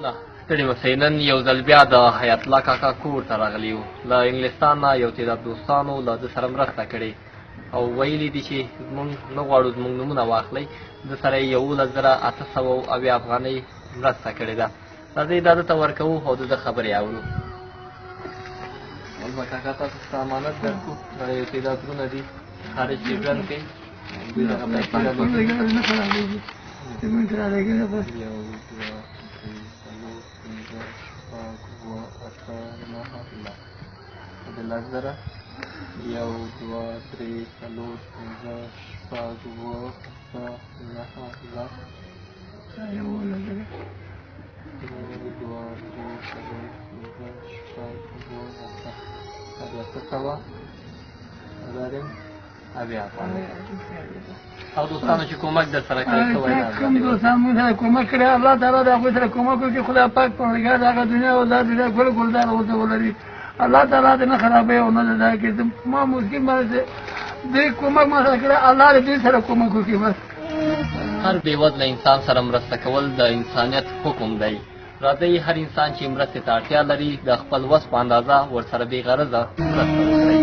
مننه. ستړي مسئ، نن یو ځل بیا د حیات الله کاکا کور ته راغلي یو. له انګلستان نه یو تعداد دوستانو له ده سره مرسته کړې او ویلي دي چې زموږ نه غواړو زموږ نومونه واخلئ. ده سره یې 11,870 افغانۍ مرسته کړې ده. راځئ دا ده ته ورکوو او د ده خبرې اورو. ولبه کاکا تاسو ته امانت درکړو، دا یو تعدادونه دي خارج کې ژوند کوي. دوی دغه پیسې د 10,000 1 2 3 4 5 6 او دوستانو چې کومک در سره کړی کوم دوستان موږ سره کومک کړی، الله تعالی د هغوی سره کومک وکړي. خدای پاک پروردګار د هغه دنیا او دا دنیا ګل ګلزار ورته ولري. الله تعالی دې نه خرابوي او نه دا کړي. ما مسکین باندې دوی کومک ما سره کړی، الله دې دوی سره کومک وکړي. بس هر بېوزله انسان سره مرسته کول د انسانیت حکم دی. راځئ هر انسان چې مرستې ته اړتیا لري د خپل وس په اندازه ورسره بې غرضه مرسته وکړئ.